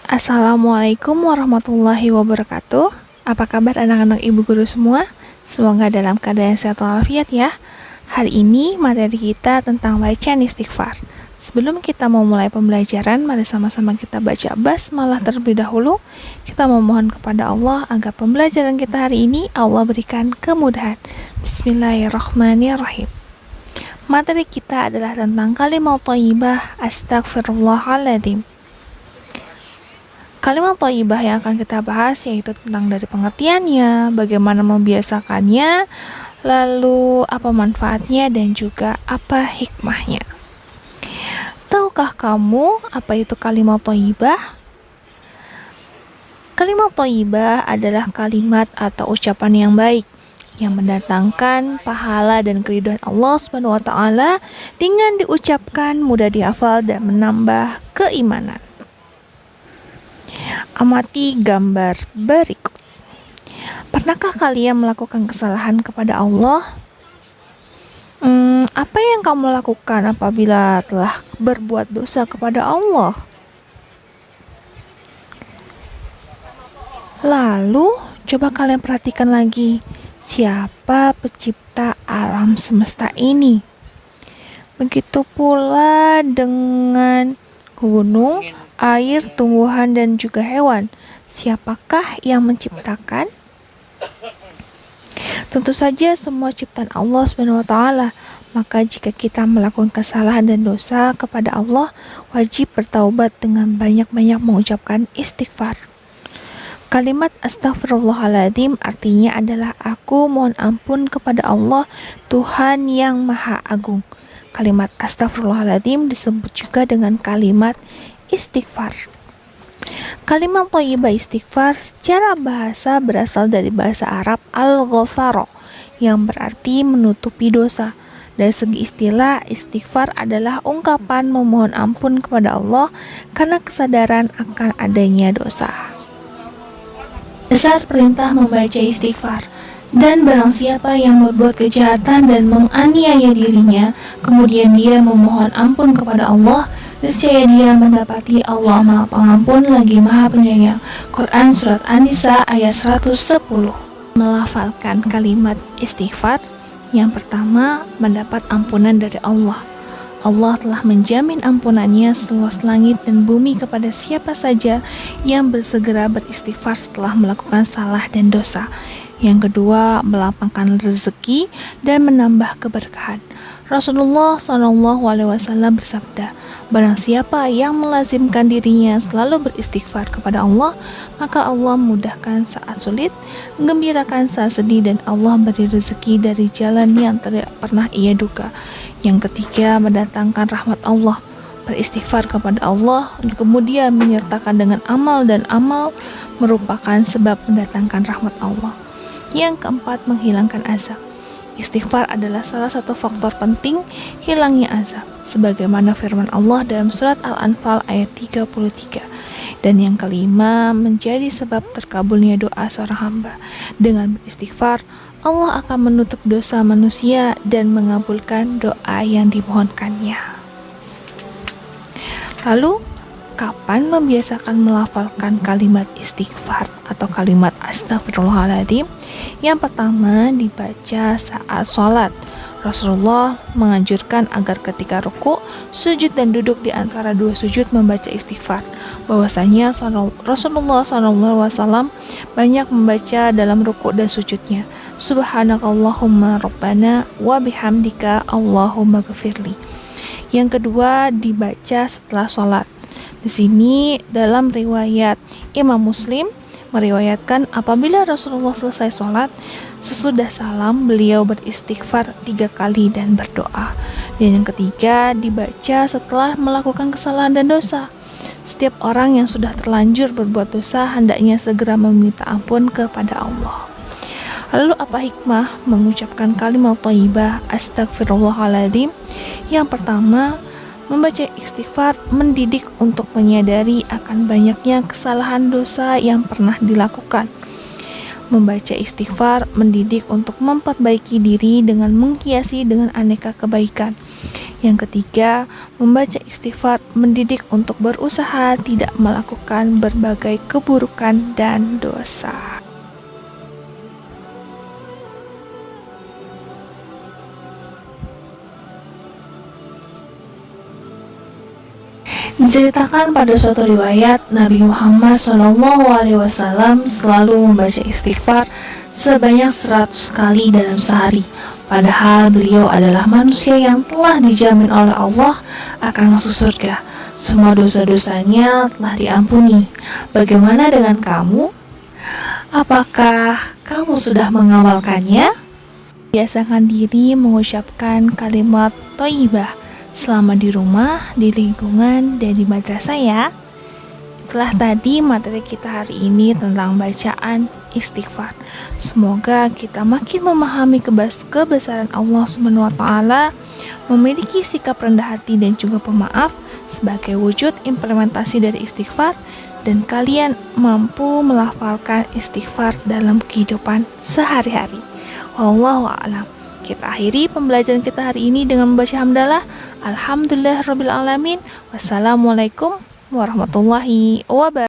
Assalamualaikum warahmatullahi wabarakatuh. Apa kabar anak-anak ibu guru semua? Semoga dalam keadaan sehat walafiat ya. Hari ini materi kita tentang bacaan istighfar. Sebelum kita memulai pembelajaran, mari sama-sama kita baca basmalah terlebih dahulu. Kita memohon kepada Allah agar pembelajaran kita hari ini Allah berikan kemudahan. Bismillahirrahmanirrahim. Materi kita adalah tentang kalimat thayyibah astagfirullahaladzim. Kalimat thayyibah yang akan kita bahas yaitu tentang dari pengertiannya, bagaimana membiasakannya, lalu apa manfaatnya dan juga apa hikmahnya. Tahukah kamu apa itu kalimat thayyibah? Kalimat thayyibah adalah kalimat atau ucapan yang baik yang mendatangkan pahala dan keridhaan Allah Subhanahu wa taala dengan diucapkan mudah dihafal dan menambah keimanan. Amati gambar berikut. Pernahkah kalian melakukan kesalahan kepada Allah? Apa yang kamu lakukan apabila telah berbuat dosa kepada Allah? Lalu, coba kalian perhatikan lagi, siapa pencipta alam semesta ini? Begitu pula dengan gunung, air, tumbuhan, dan juga hewan. Siapakah yang menciptakan? Tentu saja semua ciptaan Allah Subhanahu wa taala. Maka jika kita melakukan kesalahan dan dosa kepada Allah, wajib bertaubat dengan banyak-banyak mengucapkan istighfar. Kalimat astagfirullahaladzim artinya adalah aku mohon ampun kepada Allah, Tuhan yang Maha Agung. Kalimat astagfirullahaladzim disebut juga dengan kalimat istighfar. Kalimat thayyibah istighfar secara bahasa berasal dari bahasa Arab al-ghafaro yang berarti menutupi dosa. Dari segi istilah, istighfar adalah ungkapan memohon ampun kepada Allah karena kesadaran akan adanya dosa. Dasar perintah membaca istighfar. Dan barang siapa yang berbuat kejahatan dan menganiaya dirinya, kemudian dia memohon ampun kepada Allah, niscaya dia mendapati Allah Maha Pengampun lagi Maha Penyayang. Quran Surat An-Nisa ayat 110. Melafalkan kalimat istighfar. Yang pertama, mendapat ampunan dari Allah. Allah telah menjamin ampunannya seluas langit dan bumi kepada siapa saja yang bersegera beristighfar setelah melakukan salah dan dosa. Yang kedua, melapangkan rezeki dan menambah keberkahan. Rasulullah SAW bersabda, barang siapa yang melazimkan dirinya selalu beristighfar kepada Allah, maka Allah mudahkan saat sulit, gembirakan saat sedih, dan Allah beri rezeki dari jalan yang tidak pernah ia duga. Yang ketiga, mendatangkan rahmat Allah. Beristighfar kepada Allah, kemudian menyertakan dengan amal, dan amal merupakan sebab mendatangkan rahmat Allah. Yang keempat, menghilangkan azab. Istighfar adalah salah satu faktor penting hilangnya azab, sebagaimana firman Allah dalam surat Al-Anfal ayat 33. Dan yang kelima, menjadi sebab terkabulnya doa seorang hamba. Dengan beristighfar, Allah akan menutup dosa manusia dan mengabulkan doa yang dimohonkannya. Lalu, kapan membiasakan melafalkan kalimat istighfar atau kalimat astagfirullahaladzim? Yang pertama, dibaca saat sholat. Rasulullah menganjurkan agar ketika ruku, sujud, dan duduk di antara dua sujud membaca istighfar. Bahwasanya Rasulullah SAW banyak membaca dalam ruku dan sujudnya, Subhanakallahumma rabbana wa bihamdika Allahumma ghafirli. Yang kedua, dibaca setelah sholat. Di sini dalam riwayat Imam Muslim meriwayatkan apabila Rasulullah selesai sholat, sesudah salam beliau beristighfar 3 kali dan berdoa. Dan yang ketiga, dibaca setelah melakukan kesalahan dan dosa. Setiap orang yang sudah terlanjur berbuat dosa hendaknya segera meminta ampun kepada Allah. Lalu apa hikmah mengucapkan kalimat thayyibah astagfirullahaladzim? Yang pertama, membaca istighfar mendidik untuk menyadari akan banyaknya kesalahan dosa yang pernah dilakukan. Membaca istighfar mendidik untuk memperbaiki diri dengan menghiasi dengan aneka kebaikan. Yang ketiga, membaca istighfar mendidik untuk berusaha tidak melakukan berbagai keburukan dan dosa. Diceritakan pada suatu riwayat, Nabi Muhammad SAW selalu membaca istighfar sebanyak 100 kali dalam sehari. Padahal beliau adalah manusia yang telah dijamin oleh Allah akan masuk surga. Semua dosa-dosanya telah diampuni. Bagaimana dengan kamu? Apakah kamu sudah mengamalkannya? Biasakan diri mengucapkan kalimat thayyibah selama di rumah, di lingkungan, dan di madrasah ya. Itulah tadi materi kita hari ini tentang bacaan istighfar. Semoga kita makin memahami kebesaran Allah SWT, memiliki sikap rendah hati dan juga pemaaf sebagai wujud implementasi dari istighfar, dan kalian mampu melafalkan istighfar dalam kehidupan sehari-hari. Wallahu a'lam. Kita akhiri pembelajaran kita hari ini dengan membaca hamdalah. Alhamdulillahirabbil alamin. Wassalamualaikum warahmatullahi wabarakatuh.